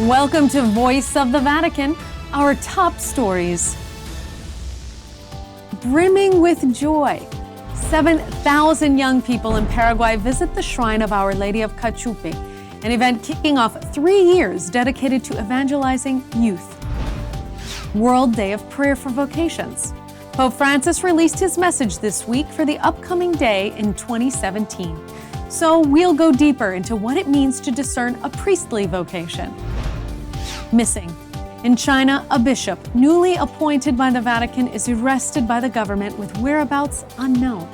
Welcome to Voice of the Vatican, our top stories. Brimming with joy, 7,000 young people in Paraguay visit the shrine of Our Lady of Caacupé, an event kicking off 3 years dedicated to evangelizing youth. World Day of Prayer for Vocations. Pope Francis released his message this week for the upcoming day in 2017. So we'll go deeper into what it means to discern a priestly vocation. Missing. In China, a bishop newly appointed by the Vatican is arrested by the government with whereabouts unknown.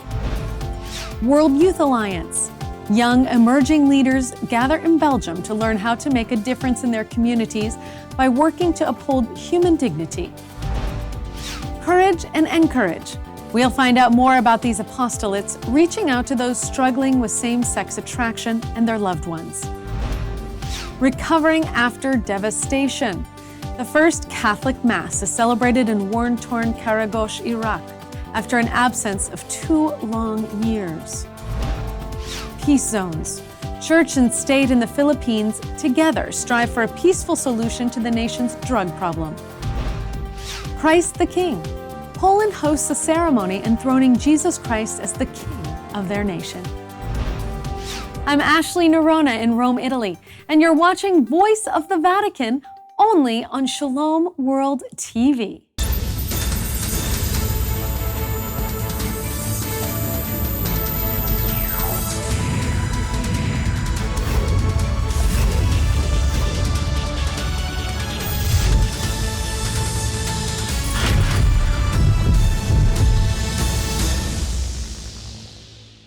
World Youth Alliance. Young emerging leaders gather in Belgium to learn how to make a difference in their communities by working to uphold human dignity. Courage and encourage. We'll find out more about these apostolates reaching out to those struggling with same-sex attraction and their loved ones. Recovering after devastation. The first Catholic Mass is celebrated in war-torn Qaraqosh, Iraq, after an absence of 2 long years. Peace zones. Church and state in the Philippines together strive for a peaceful solution to the nation's drug problem. Christ the King. Poland hosts a ceremony enthroning Jesus Christ as the King of their nation. I'm Ashley Nerona in Rome, Italy, and you're watching Voice of the Vatican only on Shalom World TV.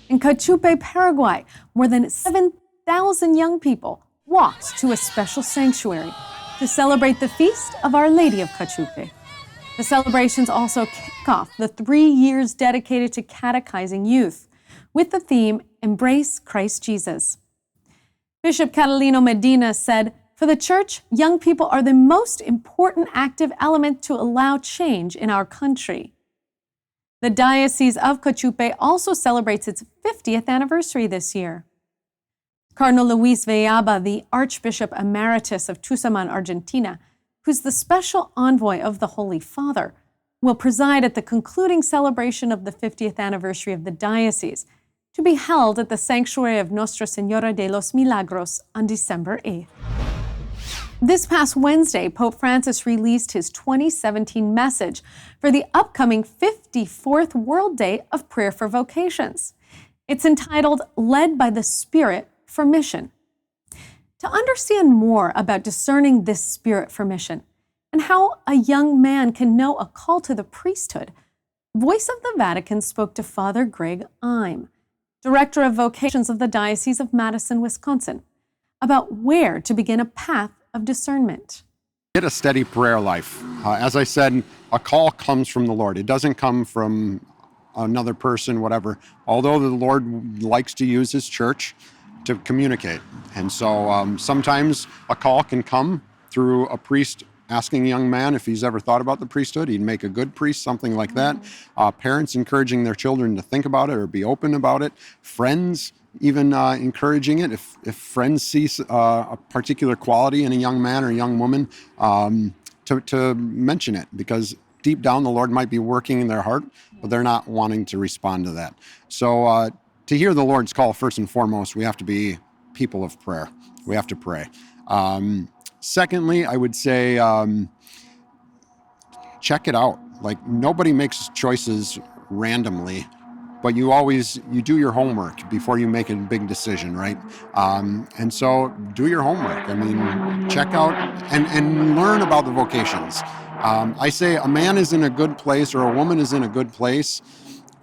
In Caacupé, Paraguay, more than 7,000 young people walked to a special sanctuary to celebrate the feast of Our Lady of Caacupé. The celebrations also kick off the 3 years dedicated to catechizing youth with the theme, Embrace Christ Jesus. Bishop Catalino Medina said, "For the Church, young people are the most important active element to allow change in our country." The diocese of Caacupé also celebrates its 50th anniversary this year. Cardinal Luis Villaba, the Archbishop Emeritus of Tucumán, Argentina, who's the special envoy of the Holy Father, will preside at the concluding celebration of the 50th anniversary of the diocese, to be held at the sanctuary of Nuestra Señora de los Milagros on December 8th. This past Wednesday, Pope Francis released his 2017 message for the upcoming 54th World Day of Prayer for Vocations. It's entitled, Led by the Spirit for Mission. To understand more about discerning this spirit for mission and how a young man can know a call to the priesthood, Voice of the Vatican spoke to Father Greg Im, Director of Vocations of the Diocese of Madison, Wisconsin, about where to begin a path of discernment. Get a steady prayer life. As I said, a call comes from the Lord. It doesn't come from another person, whatever. Although the Lord likes to use His church to communicate. And so sometimes a call can come through a priest asking a young man if he's ever thought about the priesthood. He'd make a good priest, something like that. Parents encouraging their children to think about it or be open about it. Friends even encouraging it. If friends see a particular quality in a young man or a young woman, to mention it, because deep down the Lord might be working in their heart, but they're not wanting to respond to that. So to hear the Lord's call, first and foremost, we have to be people of prayer. We have to pray. Secondly, I would say check it out. Like, nobody makes choices randomly, but you do your homework before you make a big decision, right? And so do your homework. I mean, check out and learn about the vocations. I say a man is in a good place or a woman is in a good place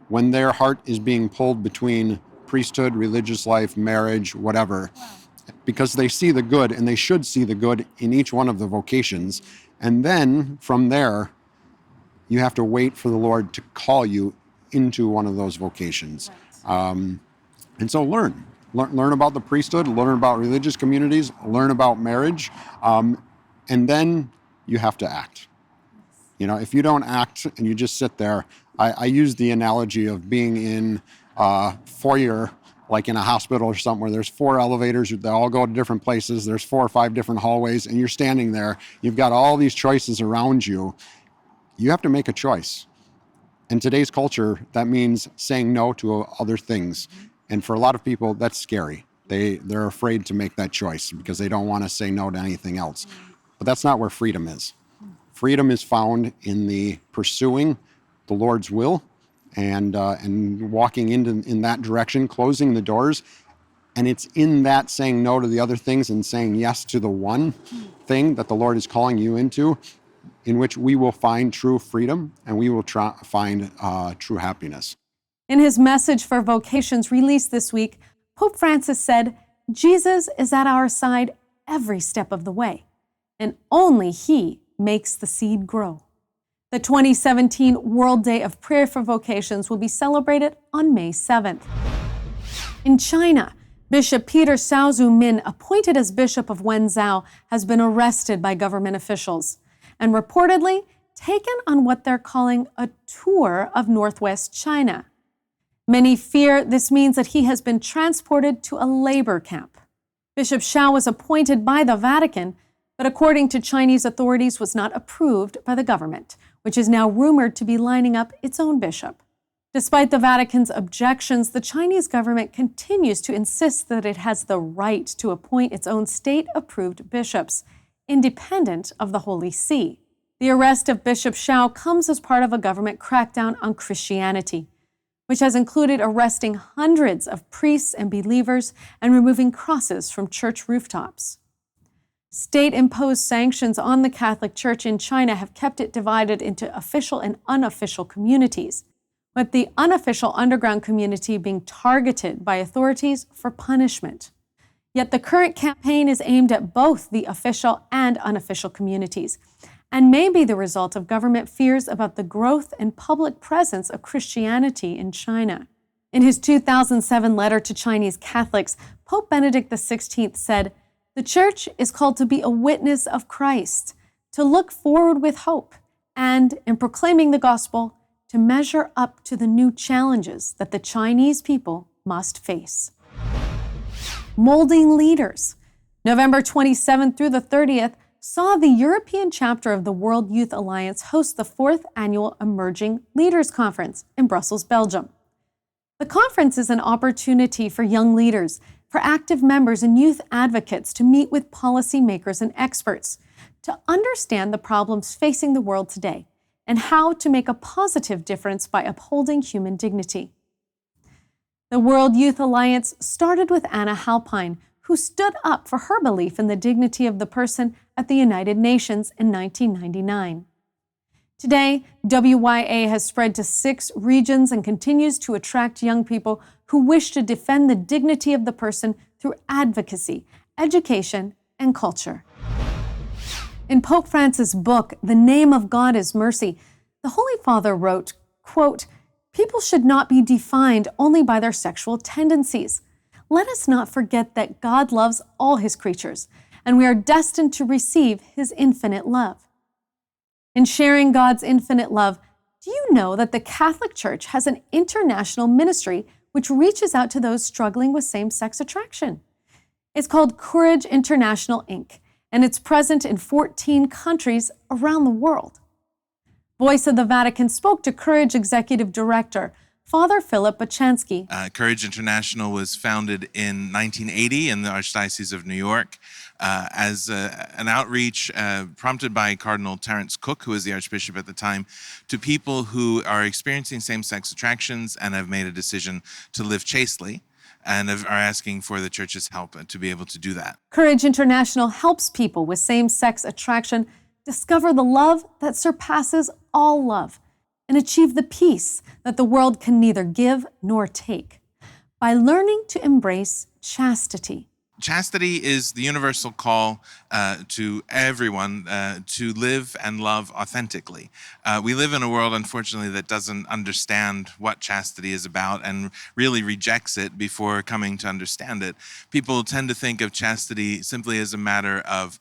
when their heart is being pulled between priesthood, religious life, marriage, whatever, because they see the good, and they should see the good in each one of the vocations. And then from there, you have to wait for the Lord to call you into one of those vocations. And so learn about the priesthood, learn about religious communities, learn about marriage, and then you have to act. You know, if you don't act and you just sit there, I use the analogy of being in a foyer like in a hospital or something where there's 4 elevators, they all go to different places, there's 4 or 5 different hallways, and you're standing there, you've got all these choices around you. You have to make a choice. In today's culture, that means saying no to other things. And for a lot of people, that's scary. They're afraid to make that choice because they don't want to say no to anything else. But that's not where freedom is. Freedom is found in the pursuing the Lord's will and walking in that direction, closing the doors. And it's in that saying no to the other things and saying yes to the one thing that the Lord is calling you into, in which we will find true freedom and we will find true happiness. In his message for Vocations released this week, Pope Francis said, "Jesus is at our side every step of the way, and only He makes the seed grow." The 2017 World Day of Prayer for Vocations will be celebrated on May 7th. In China, Bishop Peter Shao, appointed as Bishop of Wenzhou, has been arrested by government officials and reportedly taken on what they're calling a tour of northwest China. Many fear this means that he has been transported to a labor camp. Bishop Shao was appointed by the Vatican, but according to Chinese authorities was not approved by the government, which is now rumored to be lining up its own bishop. Despite the Vatican's objections, the Chinese government continues to insist that it has the right to appoint its own state-approved bishops, independent of the Holy See. The arrest of Bishop Shao comes as part of a government crackdown on Christianity, which has included arresting hundreds of priests and believers and removing crosses from church rooftops. State-imposed sanctions on the Catholic Church in China have kept it divided into official and unofficial communities, with the unofficial underground community being targeted by authorities for punishment. Yet the current campaign is aimed at both the official and unofficial communities, and may be the result of government fears about the growth and public presence of Christianity in China. In his 2007 letter to Chinese Catholics, Pope Benedict XVI said, "The Church is called to be a witness of Christ, to look forward with hope, and, in proclaiming the gospel, to measure up to the new challenges that the Chinese people must face." Molding leaders. November 27th through the 30th saw the European chapter of the World Youth Alliance host the 4th annual Emerging Leaders Conference in Brussels, Belgium. The conference is an opportunity for young leaders, for active members and youth advocates to meet with policymakers and experts to understand the problems facing the world today and how to make a positive difference by upholding human dignity. The World Youth Alliance started with Anna Halpine, who stood up for her belief in the dignity of the person at the United Nations in 1999. Today, WYA has spread to 6 regions and continues to attract young people who wish to defend the dignity of the person through advocacy, education, and culture. In Pope Francis' book, The Name of God is Mercy, the Holy Father wrote, quote, "People should not be defined only by their sexual tendencies. Let us not forget that God loves all His creatures, and we are destined to receive His infinite love." In sharing God's infinite love, do you know that the Catholic Church has an international ministry which reaches out to those struggling with same-sex attraction? It's called Courage International, Inc., and it's present in 14 countries around the world. Voice of the Vatican spoke to Courage Executive Director, Father Philip Bachansky. Courage International was founded in 1980 in the Archdiocese of New York as an outreach prompted by Cardinal Terence Cook, who was the Archbishop at the time, to people who are experiencing same-sex attractions and have made a decision to live chastely and are asking for the Church's help to be able to do that. Courage International helps people with same-sex attraction discover the love that surpasses all love and achieve the peace that the world can neither give nor take by learning to embrace chastity. Chastity is the universal call to everyone to live and love authentically. We live in a world, unfortunately, that doesn't understand what chastity is about and really rejects it before coming to understand it. People tend to think of chastity simply as a matter of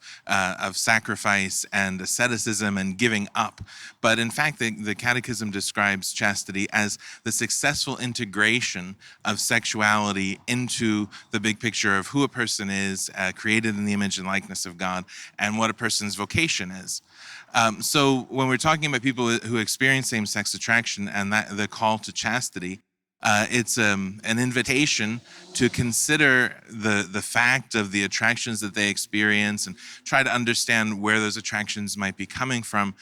sacrifice and asceticism and giving up. But in fact, the Catechism describes chastity as the successful integration of sexuality into the big picture of who a person is, created in the image and likeness of God, and what a person's vocation is. So when we're talking about people who experience same-sex attraction and the call to chastity, it's an invitation to consider the fact of the attractions that they experience and try to understand where those attractions might be coming from,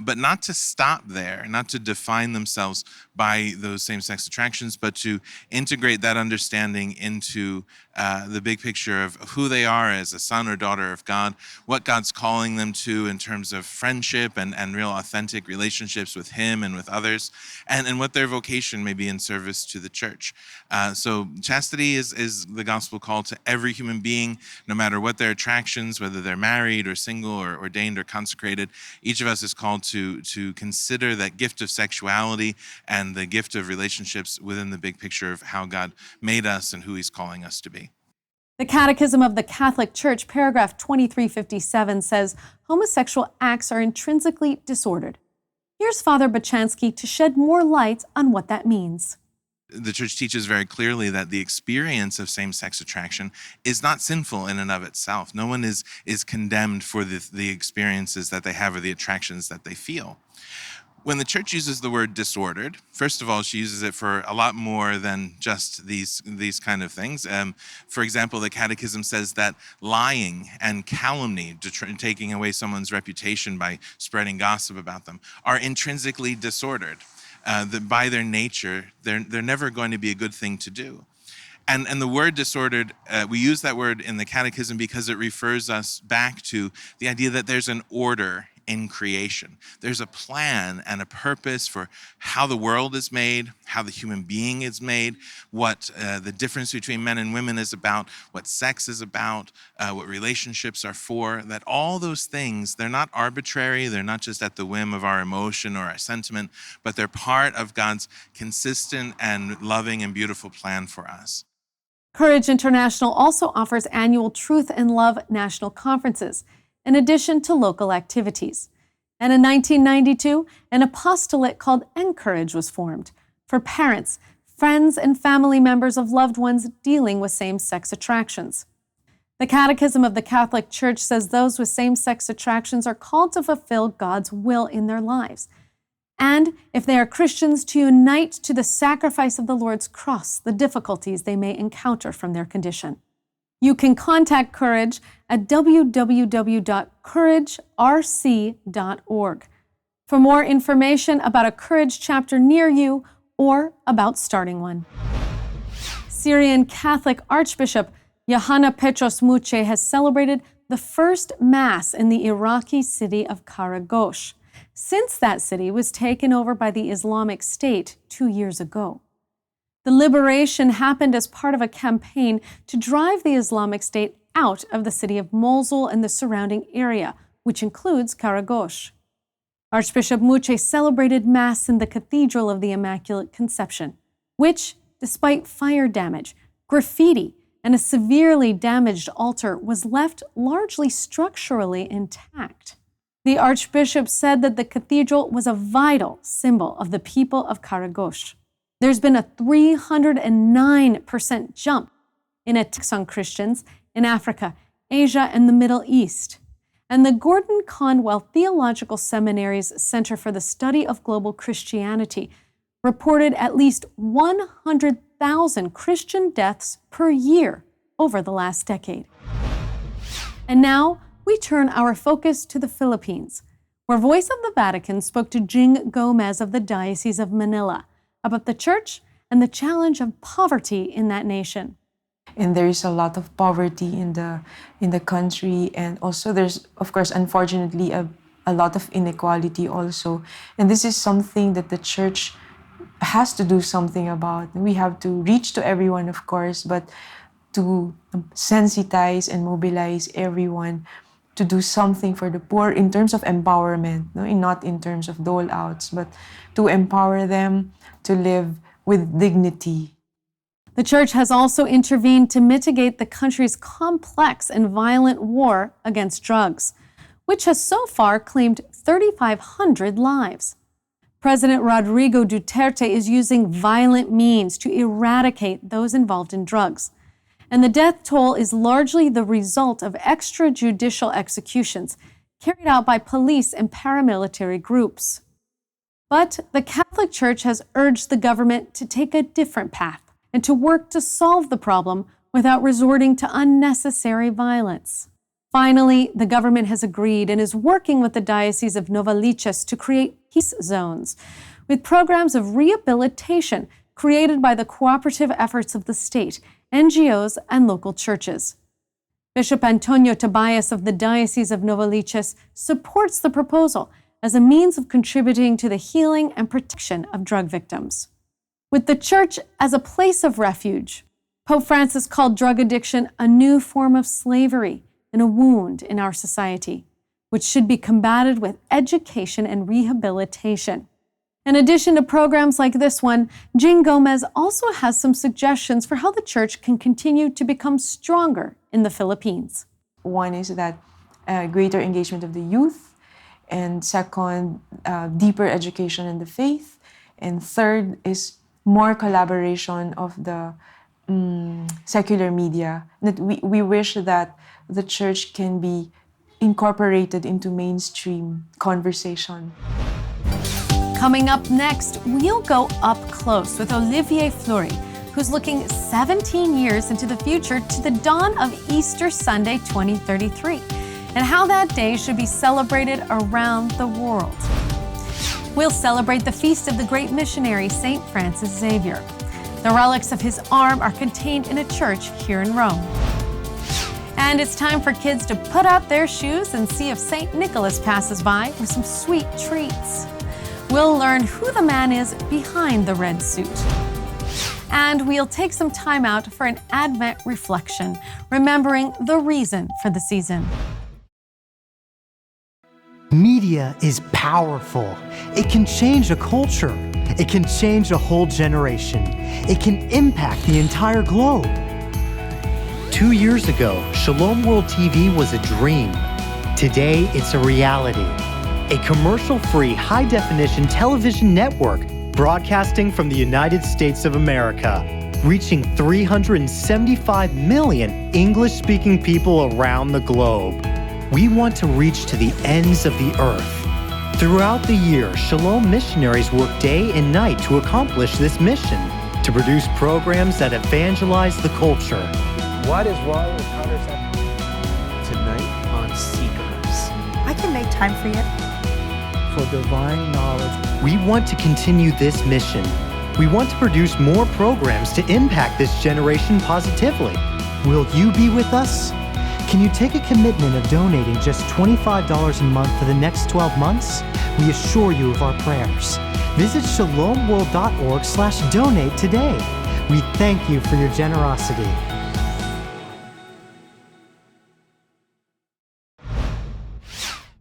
but not to stop there, not to define themselves by those same-sex attractions, but to integrate that understanding into the big picture of who they are as a son or daughter of God, what God's calling them to in terms of friendship and real authentic relationships with Him and with others, and what their vocation may be in service to the church. So chastity is the gospel call to every human being, no matter what their attractions, whether they're married or single or ordained or consecrated. Each of us is called to consider that gift of sexuality and the gift of relationships within the big picture of how God made us and who He's calling us to be. The Catechism of the Catholic Church, paragraph 2357, says homosexual acts are intrinsically disordered. Here's Father Bachansky to shed more light on what that means. The church teaches very clearly that the experience of same-sex attraction is not sinful in and of itself. No one is condemned for the experiences that they have or the attractions that they feel. When the church uses the word disordered, first of all, she uses it for a lot more than just these kind of things. For example, the Catechism says that lying and calumny, taking away someone's reputation by spreading gossip about them, are intrinsically disordered. That by their nature, they're never going to be a good thing to do. And the word disordered, we use that word in the Catechism because it refers us back to the idea that there's an order in creation. There's a plan and a purpose for how the world is made, how the human being is made, what the difference between men and women is about, what sex is about, what relationships are for, that all those things, they're not arbitrary, they're not just at the whim of our emotion or our sentiment, but they're part of God's consistent and loving and beautiful plan for us. Courage International also offers annual Truth and Love national conferences, in addition to local activities. And in 1992, an apostolate called Encourage was formed for parents, friends, and family members of loved ones dealing with same-sex attractions. The Catechism of the Catholic Church says those with same-sex attractions are called to fulfill God's will in their lives, and if they are Christians, to unite to the sacrifice of the Lord's cross the difficulties they may encounter from their condition. You can contact Courage at www.couragerc.org for more information about a Courage chapter near you or about starting one. Syrian Catholic Archbishop Johanna Petros Mouche has celebrated the first Mass in the Iraqi city of Qaraqosh, since that city was taken over by the Islamic State 2 years ago. The liberation happened as part of a campaign to drive the Islamic State out of the city of Mosul and the surrounding area, which includes Qaraqosh. Archbishop Mouche celebrated Mass in the Cathedral of the Immaculate Conception, which, despite fire damage, graffiti, and a severely damaged altar, was left largely structurally intact. The Archbishop said that the cathedral was a vital symbol of the people of Qaraqosh. There's been a 309% jump in attacks on Christians in Africa, Asia, and the Middle East. And the Gordon Conwell Theological Seminary's Center for the Study of Global Christianity reported at least 100,000 Christian deaths per year over the last decade. And now we turn our focus to the Philippines, where Voice of the Vatican spoke to Jing Gomez of the Diocese of Manila about the church and the challenge of poverty in that nation. And there is a lot of poverty in the country, and also there's, of course, unfortunately, a lot of inequality also. And this is something that the church has to do something about. We have to reach to everyone, of course, but to sensitize and mobilize everyone to do something for the poor in terms of empowerment, no? Not in terms of dole-outs, but to empower them to live with dignity. The Church has also intervened to mitigate the country's complex and violent war against drugs, which has so far claimed 3,500 lives. President Rodrigo Duterte is using violent means to eradicate those involved in drugs. And the death toll is largely the result of extrajudicial executions carried out by police and paramilitary groups. But the Catholic Church has urged the government to take a different path and to work to solve the problem without resorting to unnecessary violence. Finally, the government has agreed and is working with the Diocese of Novaliches to create peace zones with programs of rehabilitation created by the cooperative efforts of the state, NGOs, and local churches. Bishop Antonio Tobias of the Diocese of Novaliches supports the proposal as a means of contributing to the healing and protection of drug victims. With the Church as a place of refuge, Pope Francis called drug addiction a new form of slavery and a wound in our society, which should be combated with education and rehabilitation. In addition to programs like this one, Jane Gomez also has some suggestions for how the Church can continue to become stronger in the Philippines. One is that greater engagement of the youth, and second, deeper education in the faith, and third is more collaboration of the secular media. That we wish that the Church can be incorporated into mainstream conversation. Coming up next, we'll go up close with Olivier Fleury, who's looking 17 years into the future to the dawn of Easter Sunday 2033, and how that day should be celebrated around the world. We'll celebrate the feast of the great missionary St. Francis Xavier. The relics of his arm are contained in a church here in Rome. And it's time for kids to put up their shoes and see if St. Nicholas passes by with some sweet treats. We'll learn who the man is behind the red suit. And we'll take some time out for an Advent reflection, remembering the reason for the season. Media is powerful. It can change a culture. It can change a whole generation. It can impact the entire globe. 2 years ago, Shalom World TV was a dream. Today, it's a reality. A commercial-free, high-definition television network broadcasting from the United States of America, reaching 375 million English-speaking people around the globe. We want to reach to the ends of the earth. Throughout the year, Shalom missionaries work day and night to accomplish this mission, to produce programs that evangelize the culture. What is wrong with contraception? Tonight on Seekers. I can make time for you. For divine knowledge. We want to continue this mission. We want to produce more programs to impact this generation positively. Will you be with us? Can you take a commitment of donating just $25 a month for the next 12 months? We assure you of our prayers. Visit shalomworld.org/donate today. We thank you for your generosity.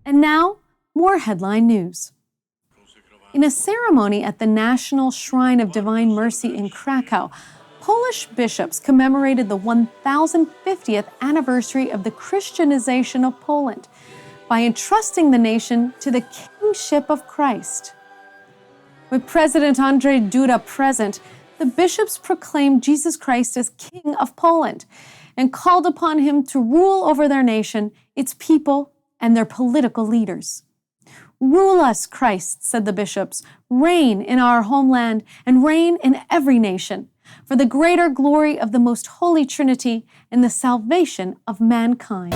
And now, more headline news. In a ceremony at the National Shrine of Divine Mercy in Krakow, Polish bishops commemorated the 1050th anniversary of the Christianization of Poland by entrusting the nation to the kingship of Christ. With President Andrzej Duda present, the bishops proclaimed Jesus Christ as King of Poland and called upon him to rule over their nation, its people, and their political leaders. Rule us, Christ, said the bishops, reign in our homeland and reign in every nation, for the greater glory of the most holy Trinity and the salvation of mankind.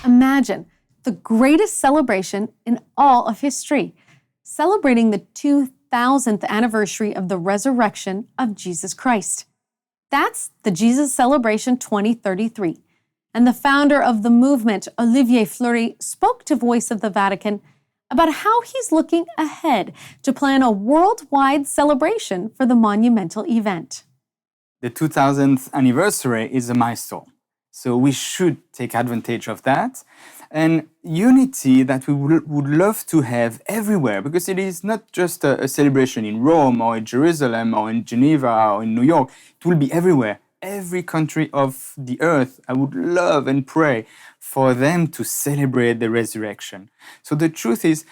Imagine the greatest celebration in all of history, celebrating the 2000th anniversary of the resurrection of Jesus Christ. That's the Jesus Celebration 2033. And the founder of the movement, Olivier Fleury, spoke to Voice of the Vatican about how he's looking ahead to plan a worldwide celebration for the monumental event. The 2000th anniversary is a milestone, so we should take advantage of that. And unity that we would love to have everywhere, because it is not just a celebration in Rome or in Jerusalem or in Geneva or in New York. It will be everywhere. Every country of the earth, I would love and pray for them to celebrate the resurrection. So the truth is,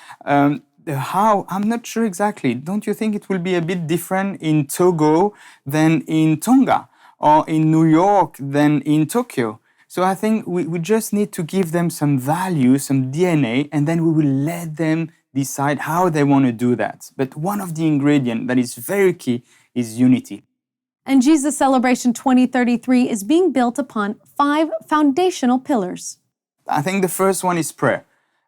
the how, I'm not sure exactly. Don't you think it will be a bit different in Togo than in Tonga, or in New York than in Tokyo? So I think we just need to give them some value, some DNA, and then we will let them decide how they want to do that. But one of the ingredients that is very key is unity. And Jesus Celebration 2033 is being built upon 5 foundational pillars. I think the first one is prayer.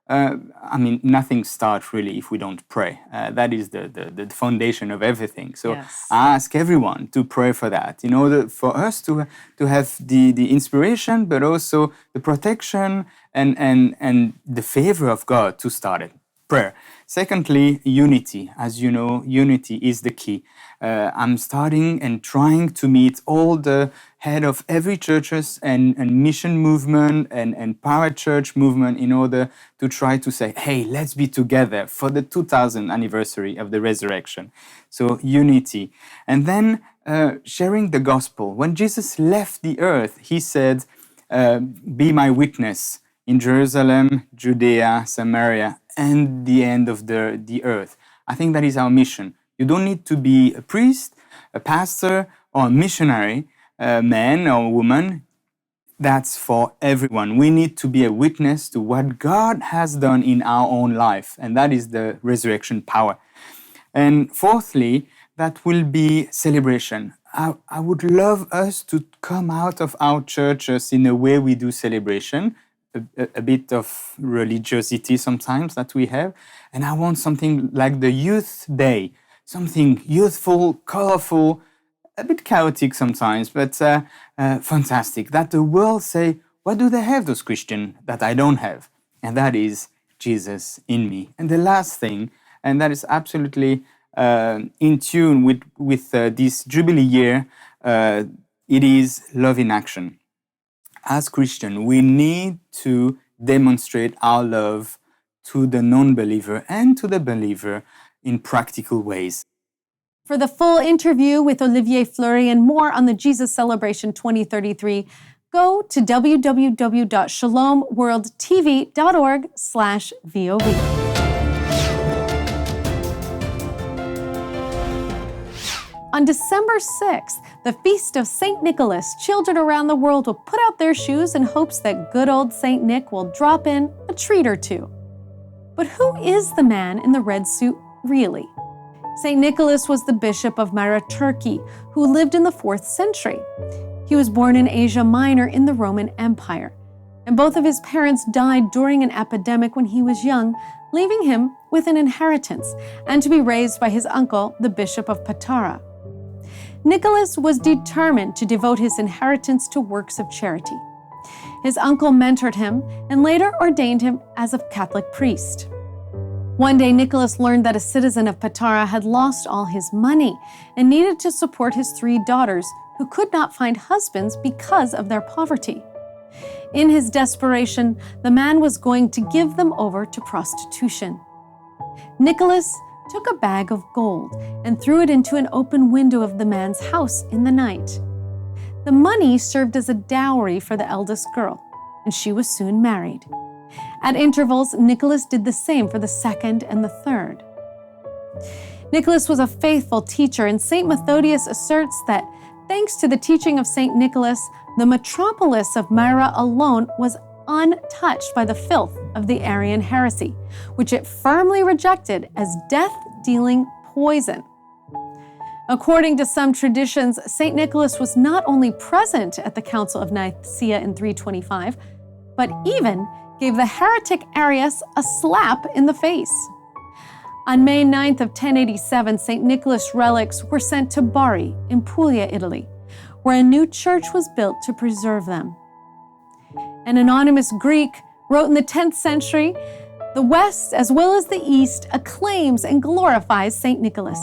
Nothing starts really if we don't pray. That is the foundation of everything. So Yes. I ask everyone to pray for that, in order for us to have the inspiration, but also the protection and the favor of God to start it. Prayer. Secondly, unity. As you know, unity is the key. I'm starting and trying to meet all the head of every churches and mission movement and parachurch movement in order to try to say, hey, let's be together for the 2000th anniversary of the resurrection. So unity. And then sharing the gospel. When Jesus left the earth, he said, be my witness in Jerusalem, Judea, Samaria, and the end of the earth. I think that is our mission. You don't need to be a priest, a pastor, or a missionary, man or woman. That's for everyone. We need to be a witness to what God has done in our own life, and that is the resurrection power. And fourthly, that will be celebration. I would love us to come out of our churches in a way we do celebration, a bit of religiosity sometimes that we have. And I want something like the Youth Day, something youthful, colorful, a bit chaotic sometimes, but fantastic. That the world say, what do they have, those Christians, that I don't have? And that is Jesus in me. And the last thing, and that is absolutely in tune with this Jubilee year, it is love in action. As Christians, we need to demonstrate our love to the non-believer and to the believer in practical ways. For the full interview with Olivier Fleury and more on the Jesus Celebration 2033, go to www.shalomworldtv.org/VOV. On December 6th, the feast of St. Nicholas, children around the world will put out their shoes in hopes that good old St. Nick will drop in a treat or two. But who is the man in the red suit really? St. Nicholas was the bishop of Myra, Turkey, who lived in the 4th century. He was born in Asia Minor in the Roman Empire, and both of his parents died during an epidemic when he was young, leaving him with an inheritance and to be raised by his uncle, the Bishop of Patara. Nicholas was determined to devote his inheritance to works of charity. His uncle mentored him and later ordained him as a Catholic priest. One day, Nicholas learned that a citizen of Patara had lost all his money and needed to support his 3 daughters who could not find husbands because of their poverty. In his desperation, the man was going to give them over to prostitution. Nicholas took a bag of gold and threw it into an open window of the man's house in the night. The money served as a dowry for the eldest girl, and she was soon married. At intervals, Nicholas did the same for the second and the third. Nicholas was a faithful teacher, and St. Methodius asserts that, thanks to the teaching of St. Nicholas, the metropolis of Myra alone was untouched by the filth of the Arian heresy, which it firmly rejected as death-dealing poison. According to some traditions, St. Nicholas was not only present at the Council of Nicaea in 325, but even gave the heretic Arius a slap in the face. On May 9th of 1087, St. Nicholas relics were sent to Bari in Puglia, Italy, where a new church was built to preserve them. An anonymous Greek wrote in the 10th century The West, as well as the East, acclaims and glorifies St. Nicholas.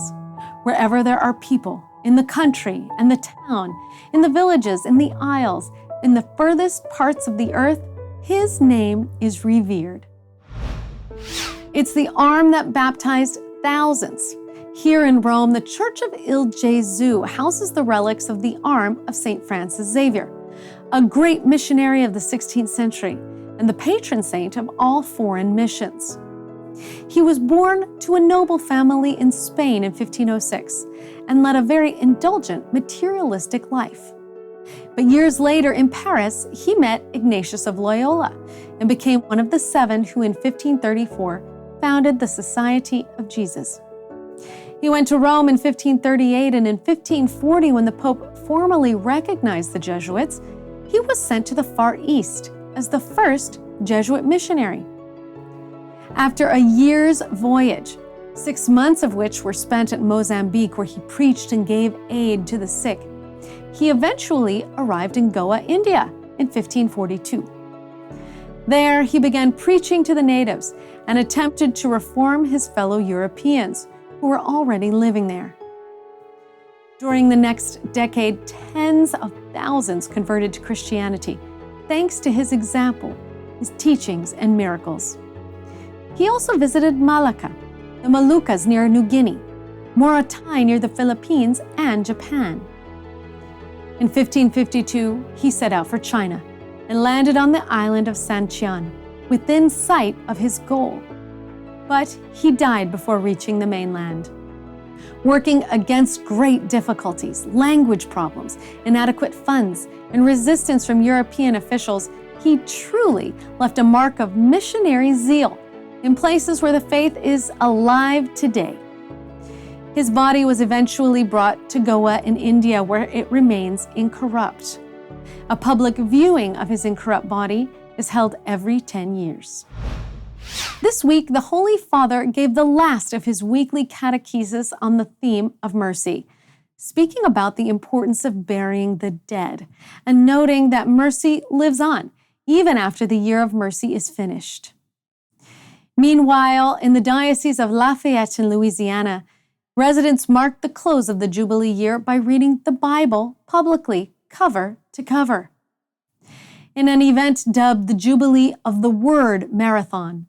Wherever there are people, in the country and the town, in the villages, in the isles, in the furthest parts of the earth, his name is revered. It's the arm that baptized thousands. Here in Rome, the Church of Il Gesù houses the relics of the arm of St. Francis Xavier, a great missionary of the 16th century and the patron saint of all foreign missions. He was born to a noble family in Spain in 1506 and led a very indulgent, materialistic life. But years later in Paris, he met Ignatius of Loyola and became one of the 7 who in 1534 founded the Society of Jesus. He went to Rome in 1538, and in 1540, when the Pope formally recognized the Jesuits, he was sent to the Far East as the first Jesuit missionary. After a year's voyage, 6 months of which were spent at Mozambique, where he preached and gave aid to the sick, he eventually arrived in Goa, India in 1542. There, he began preaching to the natives and attempted to reform his fellow Europeans who were already living there. During the next decade, tens of thousands converted to Christianity, thanks to his example, his teachings, and miracles. He also visited Malacca, the Moluccas near New Guinea, Morotai near the Philippines, and Japan. In 1552, he set out for China and landed on the island of Santian, within sight of his goal. But he died before reaching the mainland. Working against great difficulties, language problems, inadequate funds, and resistance from European officials, he truly left a mark of missionary zeal in places where the faith is alive today. His body was eventually brought to Goa in India, where it remains incorrupt. A public viewing of his incorrupt body is held every 10 years. This week, the Holy Father gave the last of his weekly catechesis on the theme of mercy, speaking about the importance of burying the dead and noting that mercy lives on, even after the year of mercy is finished. Meanwhile, in the Diocese of Lafayette in Louisiana, residents marked the close of the Jubilee year by reading the Bible publicly, cover to cover. In an event dubbed the Jubilee of the Word Marathon,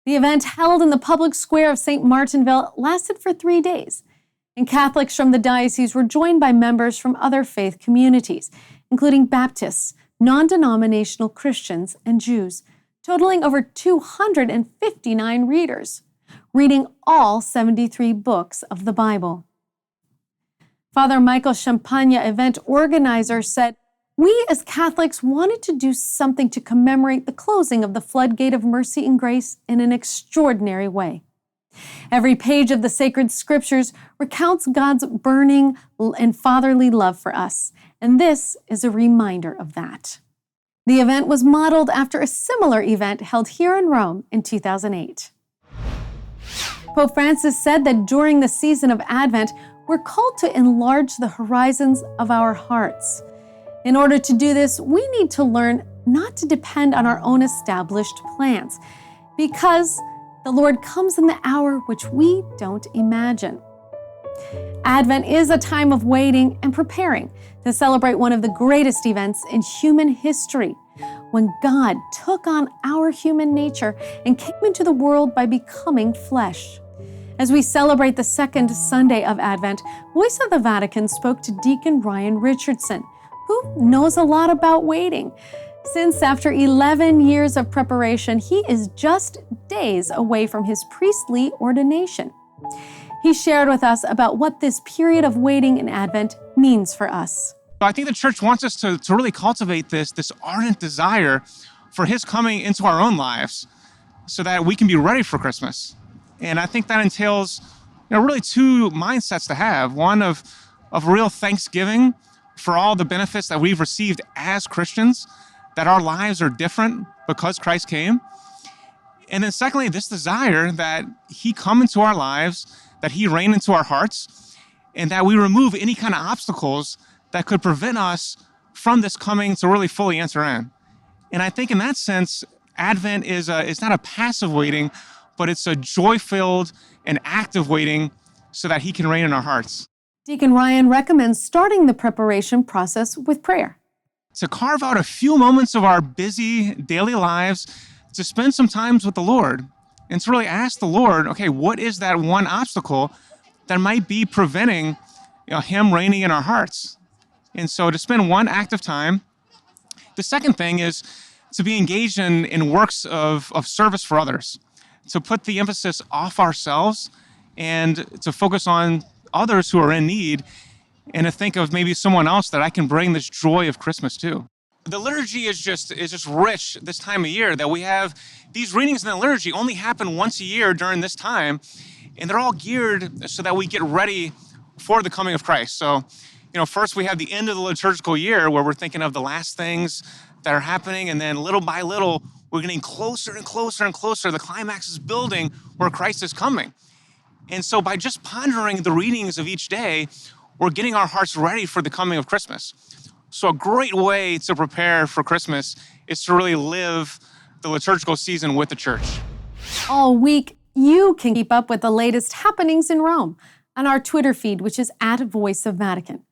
the event held in the public square of St. Martinville lasted for 3 days, and Catholics from the diocese were joined by members from other faith communities, including Baptists, non-denominational Christians, and Jews, totaling over 259 readers, reading all 73 books of the Bible. Father Michael Champagne, event organizer, said, "We as Catholics wanted to do something to commemorate the closing of the floodgate of mercy and grace in an extraordinary way. Every page of the sacred scriptures recounts God's burning and fatherly love for us, and this is a reminder of that." The event was modeled after a similar event held here in Rome in 2008. Pope Francis said that during the season of Advent, we're called to enlarge the horizons of our hearts. In order to do this, we need to learn not to depend on our own established plans, because the Lord comes in the hour which we don't imagine. Advent is a time of waiting and preparing to celebrate one of the greatest events in human history, when God took on our human nature and came into the world by becoming flesh. As we celebrate the second Sunday of Advent, Voice of the Vatican spoke to Deacon Ryan Richardson, who knows a lot about waiting, since after 11 years of preparation, he is just days away from his priestly ordination. He shared with us about what this period of waiting in Advent means for us. I think the church wants us to really cultivate this ardent desire for his coming into our own lives so that we can be ready for Christmas. And I think that entails, really 2 mindsets to have. One of real thanksgiving for all the benefits that we've received as Christians, that our lives are different because Christ came. And then secondly, this desire that he come into our lives, that he reign into our hearts, and that we remove any kind of obstacles that could prevent us from this coming to really fully enter in. And I think in that sense, Advent is not a passive waiting, but it's a joy-filled and active waiting so that he can reign in our hearts. Deacon Ryan recommends starting the preparation process with prayer. To carve out a few moments of our busy daily lives to spend some time with the Lord and to really ask the Lord, okay, what is that one obstacle that might be preventing him reigning in our hearts? And so to spend one act of time. The second thing is to be engaged in works of service for others, to put the emphasis off ourselves and to focus on others who are in need, and to think of maybe someone else that I can bring this joy of Christmas to. The liturgy is just rich this time of year, that we have these readings in the liturgy only happen once a year during this time, and they're all geared so that we get ready for the coming of Christ. So, first we have the end of the liturgical year where we're thinking of the last things that are happening, and then little by little, we're getting closer and closer and closer. The climax is building where Christ is coming. And so by just pondering the readings of each day, we're getting our hearts ready for the coming of Christmas. So a great way to prepare for Christmas is to really live the liturgical season with the church. All week, you can keep up with the latest happenings in Rome on our Twitter feed, which is @Voice of Vatican.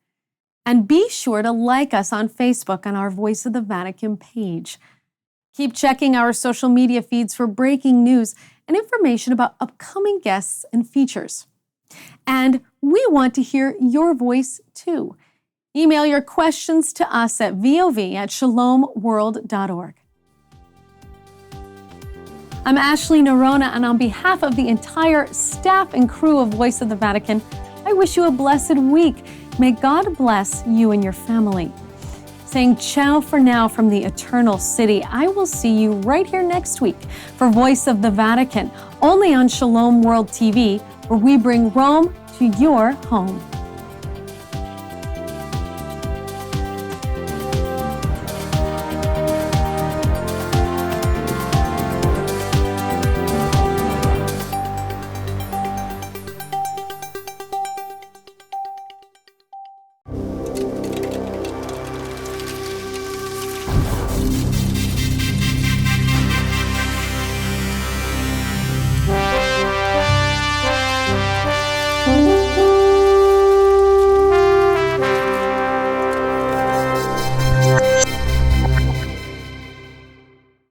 And be sure to like us on Facebook on our Voice of the Vatican page. Keep checking our social media feeds for breaking news and information about upcoming guests and features. And we want to hear your voice too. Email your questions to us at vov@shalomworld.org. I'm Ashley Nerona, and on behalf of the entire staff and crew of Voice of the Vatican, I wish you a blessed week. May God bless you and your family. Saying ciao for now from the Eternal City. I will see you right here next week for Voice of the Vatican, only on Shalom World TV, where we bring Rome to your home.